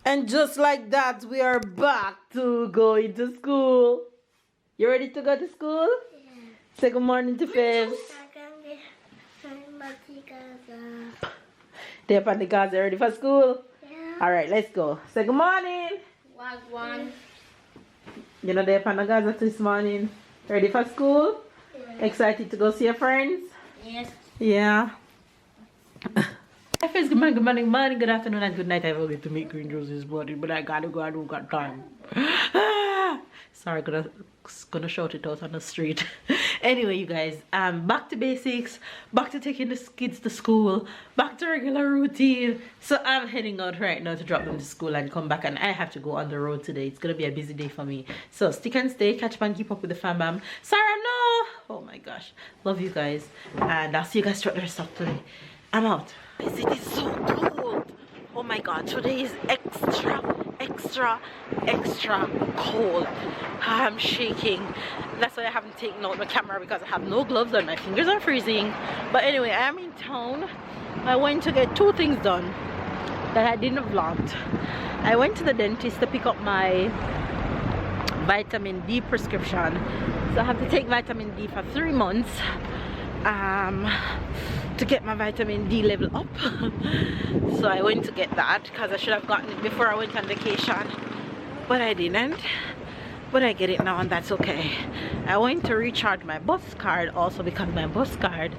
And just like that, we are back to going to school. You ready to go to school? Yeah. Say good morning to Fibs. They're up on the Gaza ready for school? Yeah. Alright, let's go. Say good morning. One. You know they're up on the Gaza this morning. Ready for school? Yeah. Excited to go see your friends? Yes. Yeah. Hi friends, good morning, good afternoon, and good night. I will get to make green juice this morning, but I gotta go, I don't got time. Sorry, gonna shout it out on the street. Anyway, you guys, back to basics, back to taking the kids to school, back to regular routine. So I'm heading out right now to drop them to school and come back, and I have to go on the road today. It's gonna be a busy day for me. So stick and stay, catch up and keep up with the fam bam. Sarah, no! Oh my gosh, love you guys, and I'll see you guys throughout the rest of today. I'm out. It is so cold. Oh my god, today is extra cold. I'm shaking. That's why I haven't taken out my camera, because I have no gloves on. My fingers are freezing. But anyway, I am in town. I went to get two things done that I didn't vlog. I went to the dentist to pick up my vitamin D prescription. So I have to take vitamin D for 3 months. To get my vitamin D level up. So I went to get that because I should have gotten it before I went on vacation, but I didn't. But I get it now, and that's okay. I went to recharge my bus card also, because my bus card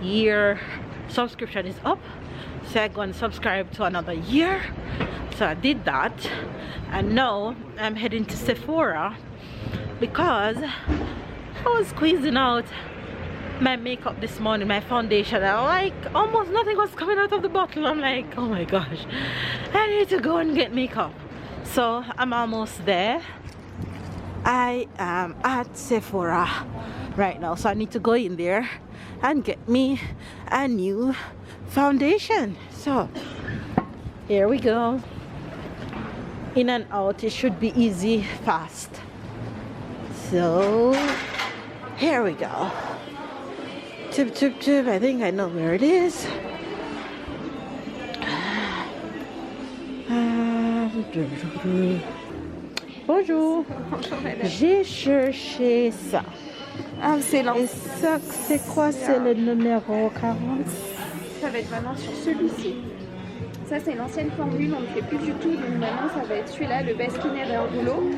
year subscription is up, so I go and subscribe to another year. So I did that, and now I'm heading to Sephora because I was squeezing out my makeup this morning, my foundation, and like almost nothing was coming out of the bottle. I'm like, oh my gosh, I need to go and get makeup. So I'm almost there. I am at Sephora right now, so I need to go in there and get me a new foundation. So here we go. In and out, it should be easy, fast. So here we go. Tip, tip, tip. I think I know where it is. Bonjour. J'ai cherché ça. Ah, c'est Et ça, c'est quoi? C'est le numéro 40? Ça va être maintenant sur celui-ci. Ça, c'est l'ancienne formule, on ne fait plus du tout. Donc maintenant, ça va être celui-là, le best skinner et en rouleau.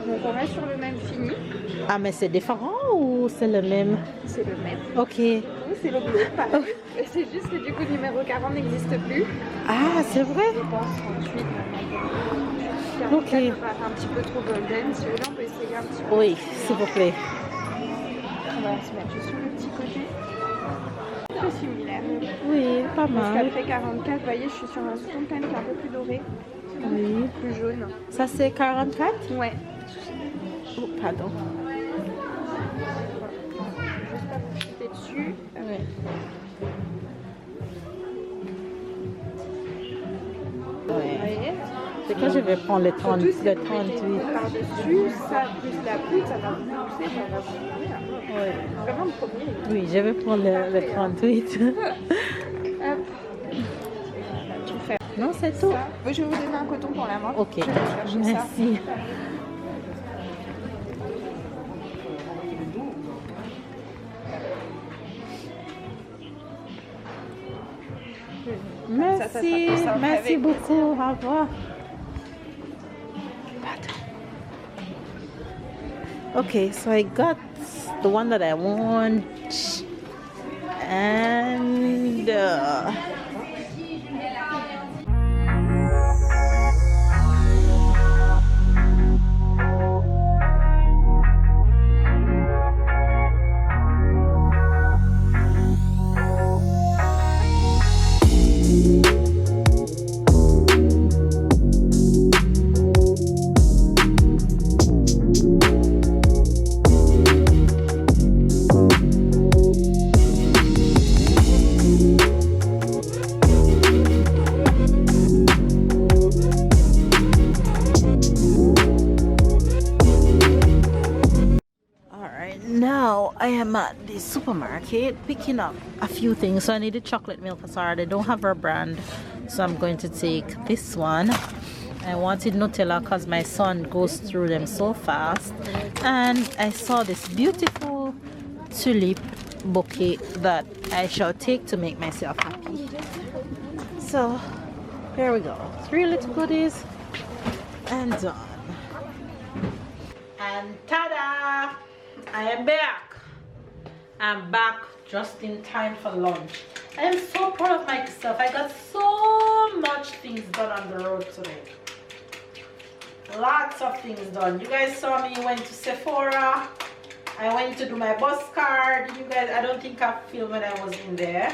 Donc on reste sur le même fini. Ah, mais c'est différent ou c'est le même? C'est le même. Ok. Oui, c'est le bleu, pareil. C'est juste que du coup, le numéro 40 n'existe plus. Ah, c'est vrai? Je pense 38 maintenant. Ok. Ça paraît un petit peu trop golden. Celui-là, on peut essayer un petit peu. Oui, s'il vous plaît. On va se mettre juste sur le petit côté. Très similaire. Oui, pas Parce mal. qu'après 44, vous voyez, je suis sur un fond quand même qui est un peu plus doré. Oui. Plus jaune. Ça, c'est 44? Ouais. Oh, pardon. Juste à vous jeter dessus. Ouais. Vous voyez. C'est que je vais prendre le 30, Surtout si le vous 38. mettez par-dessus, ça plus la poudre, ça va vous pousser, ça va vous ouvrir. Ouais. Vraiment le premier. Oui, je vais prendre le 38. Hop. Tout faire. Non, c'est tout. Ça. Je vais vous donner un coton pour la main. Ok, Je vais chercher ça. merci. Merci, ça merci avec beaucoup. Au revoir. Okay, so I got the one that I want, and I am at the supermarket picking up a few things. So I needed chocolate milk for Sarah. They don't have her brand, so I'm going to take this one. I wanted Nutella because my son goes through them so fast. And I saw this beautiful tulip bouquet that I shall take to make myself happy. So here we go. 3 little goodies and done. And ta-da! I am back. I'm back just in time for lunch. I am so proud of myself. I got so much things done on the road today. Lots of things done. You guys saw me went to Sephora. I went to do my bus card. You guys, I don't think I filmed when I was in there.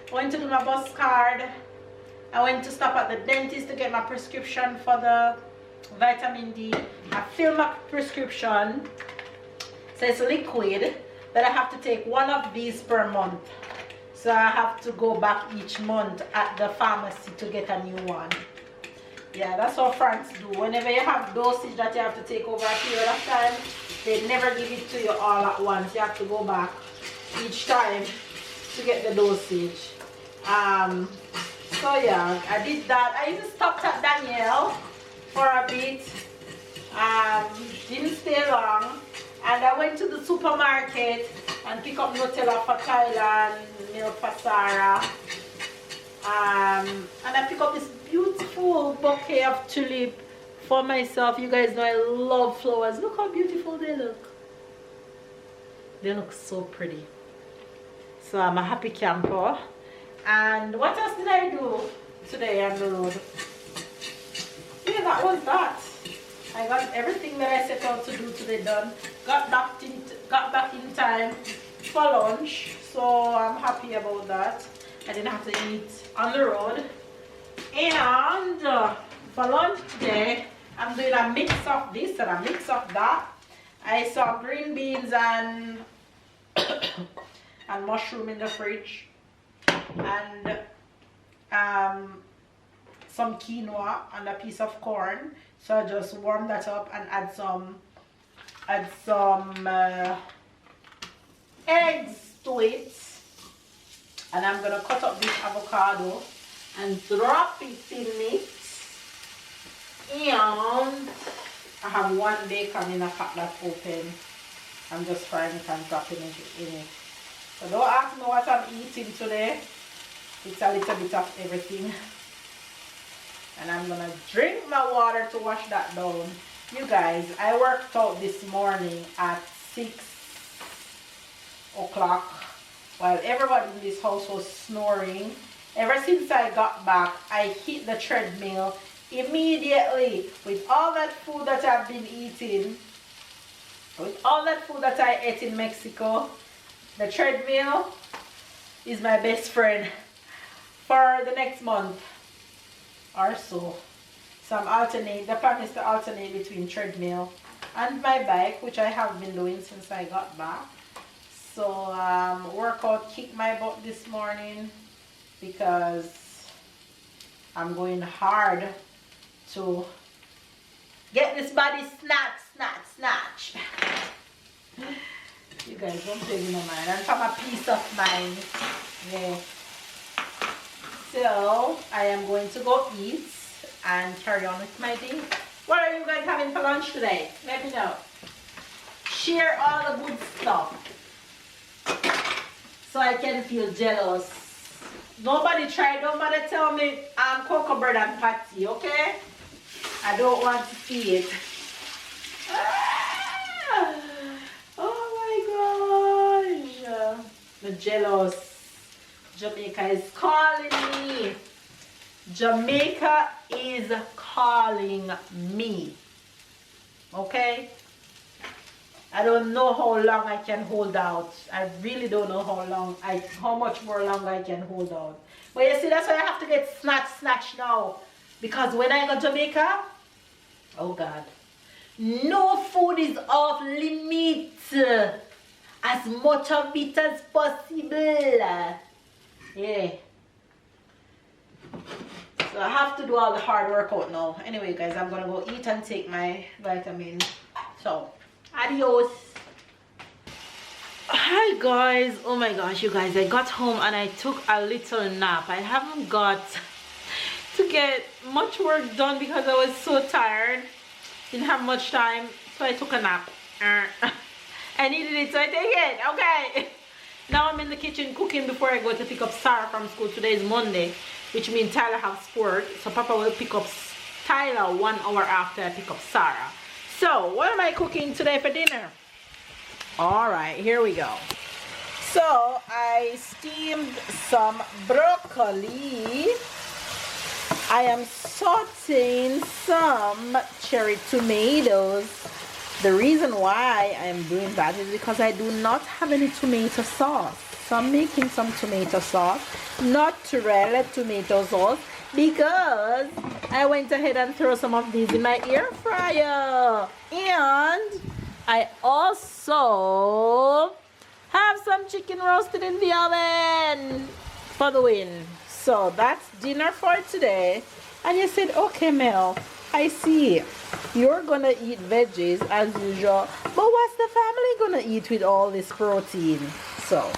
I went to do my bus card. I went to stop at the dentist to get my prescription for the vitamin D. I filled my prescription. So it's liquid that I have to take 1 of these per month. So I have to go back each month at the pharmacy to get a new one. Yeah, that's what France do. Whenever you have dosage that you have to take over a period of time, they never give it to you all at once. You have to go back each time to get the dosage. So yeah, I did that. I even stopped at Danielle for a bit. Didn't stay long. And I went to the supermarket and picked up Nutella for Thailand, milk for Sarah. And I picked up this beautiful bouquet of tulip for myself. You guys know I love flowers. Look how beautiful they look. They look so pretty. So I'm a happy camper. And what else did I do today on the road? Yeah, that was that. I got everything that I set out to do today done. Got back in time for lunch. So I'm happy about that. I didn't have to eat on the road. And for lunch today, I'm doing a mix of this and a mix of that. I saw green beans and and mushroom in the fridge, and some quinoa and a piece of corn. So I just warm that up and add some eggs to it. And I'm gonna cut up this avocado and drop it in it. And I have 1 bacon in a pack that's open. I'm just frying it and dropping it in it. So don't ask me what I'm eating today. It's a little bit of everything. And I'm gonna drink my water to wash that down. You guys, I worked out this morning at 6 o'clock while everybody in this house was snoring. Ever since I got back, I hit the treadmill immediately with all that food that I've been eating, with all that food that I ate in Mexico. The treadmill is my best friend for the next month or so. So the plan is to alternate between treadmill and my bike, which I have been doing since I got back. So workout kicked my butt this morning because I'm going hard to get this body snatch. You guys don't pay me no mind. And for my peace of mind. Yeah. So I am going to go eat and carry on with my day. What are you guys having for lunch today? Let me know. Share all the good stuff so I can feel jealous. Nobody tell me I'm cocoa bread and patty, okay? I don't want to see it. Oh my gosh. I'm jealous. Jamaica is calling me. Jamaica is calling me. Okay? I don't know how long I can hold out. I really don't know how much more longer I can hold out. But you see, that's why I have to get snatched now. Because when I go to Jamaica, oh God, no food is off limit. As much of it as possible. Yeah. So I have to do all the hard work out now. Anyway, guys, I'm gonna go eat and take my vitamin. So, adios. Hi guys. Oh my gosh, you guys, I got home and I took a little nap. I haven't got to get much work done because I was so tired. Didn't have much time, so I took a nap. I needed it, so I take it. Okay. Now I'm in the kitchen cooking before I go to pick up Sarah from school. Today is Monday, which means Tyler has sport. So Papa will pick up Tyler 1 hour after I pick up Sarah. So what am I cooking today for dinner? Alright, here we go. So I steamed some broccoli. I am sauteing some cherry tomatoes. The reason why I'm doing that is because I do not have any tomato sauce. So I'm making some tomato sauce, natural tomato sauce, because I went ahead and threw some of these in my air fryer. And I also have some chicken roasted in the oven for the win. So that's dinner for today. And you said, okay, Mel, I see you're gonna eat veggies as usual, but what's the family gonna eat with all this protein? So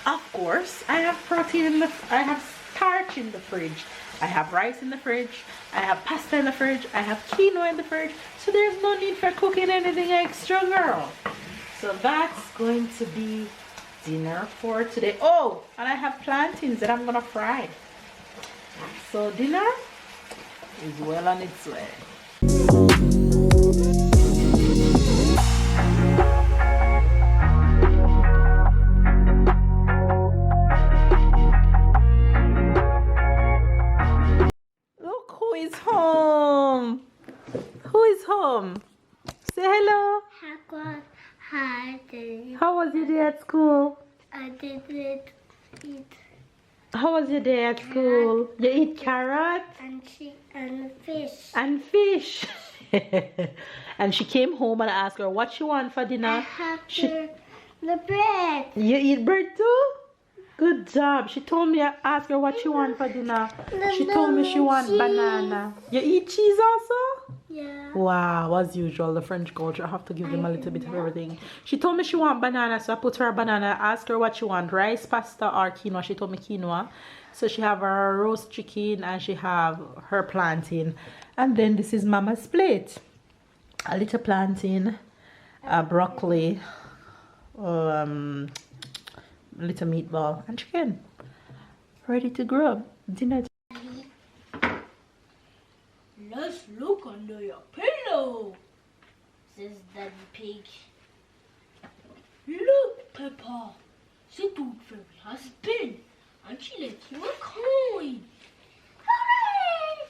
of course I have protein in I have starch in the fridge, I have rice in the fridge, I have pasta in the fridge, I have quinoa in the fridge, so there's no need for cooking anything extra, girl. So that's going to be dinner for today. Oh, and I have plantains that I'm gonna fry. So dinner is well on its way. Look who is home. Who is home? Say hello. Hi. How was your day at school? I didn't eat How was your day at school? You eat carrot? and fish. And fish. And she came home and I asked her what she want for dinner. I have the bread. You eat bread too? Good job. She told me I asked her what she want for dinner. She told me she want banana. You eat cheese also? Yeah. Wow, as usual, the French culture. I have to give them a little bit of everything. She told me she want banana, so I put her a banana. I asked her what she want, rice, pasta, or quinoa. She told me quinoa. So she have her roast chicken and she have her plantain. And then this is Mama's plate. A little plantain, broccoli, a little meatball, and chicken. Ready to grub. Dinner. Let's look under your pillow, says Daddy Pig. Look, Peppa, the tooth fairy has been, and she left you a coin. Hooray!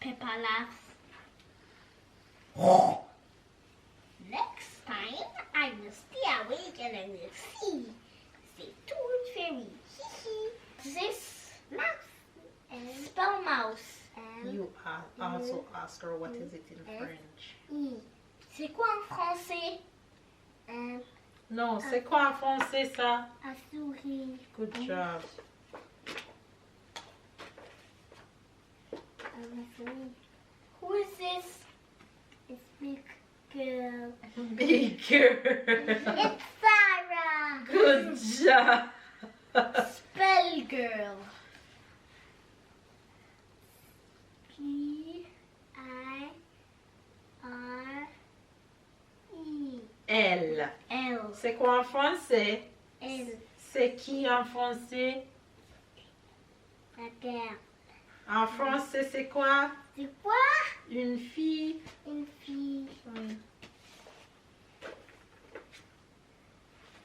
Peppa laughs. Next time, I will stay awake and I will see the tooth fairy. This mouse. Spell mouse. You also ask her what is it in French. C'est quoi en français? Non, c'est quoi en français ça? A souris. Good job. Who is this? It's Big Girl. Big girl. It's Sarah. Good job. Spell Girl. L. L. C'est quoi en français? L. C'est qui en français? La terre. En français, c'est quoi? C'est quoi? Une fille. Une fille. Oui.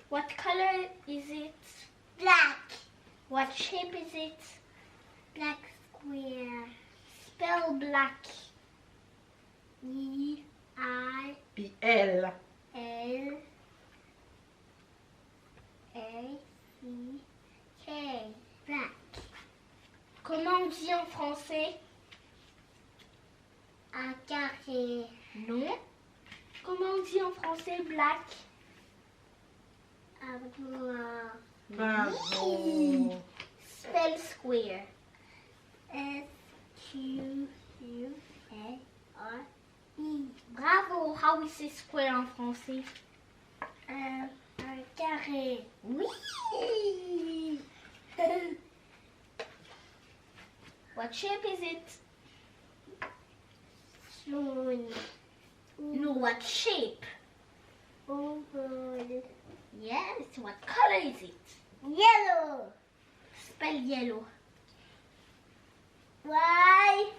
What color is it? Black. What shape is it? Black square. Spell black. E-I. Puis L. L A-C-K. Black. Comment on dit en français? Un carré. Non. Comment on dit en français black? Un noir. Bravo. Spell square. S-Q-U-A-R-E. Bravo. How we say square en français? Un carré. Oui. What shape is it? Moon. No, what shape? Oval. Yes, what color is it? Yellow. Spell yellow. Y-E-I.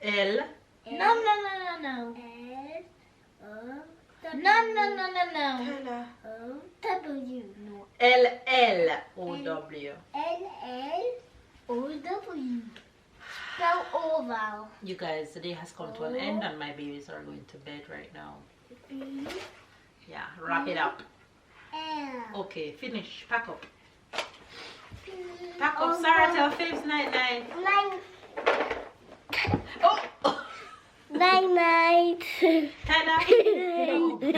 L. No. L. O. No. O. W. No. L-L-O-W. L-L-O-W. Spell oval. You guys, the day has come to an end and my babies are going to bed right now. B. Yeah, wrap it up. L. Okay, finish. Pack up. Pack up. Sarah, tell Fibs night night. Oh! Night night. Tada! No. Guys,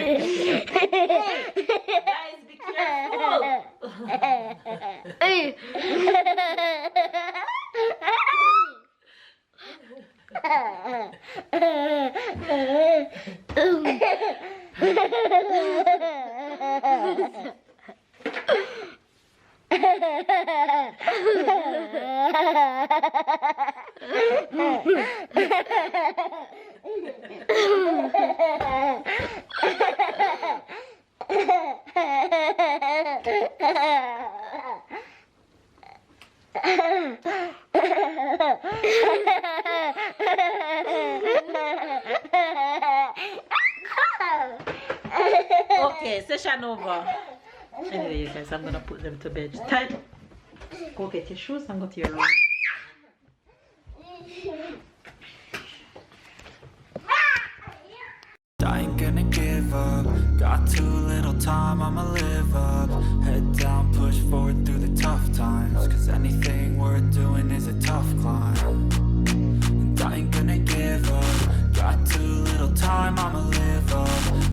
be careful. Okay, session over. Anyway, you guys, I'm gonna put them to bed. Time. Go get your shoes and go to your room. I ain't gonna give up. Got too little time, I'ma live up. Head down, push forward through the tough times. Cause anything worth doing is a tough climb. And I ain't gonna give up. Got too little time, I'ma live up.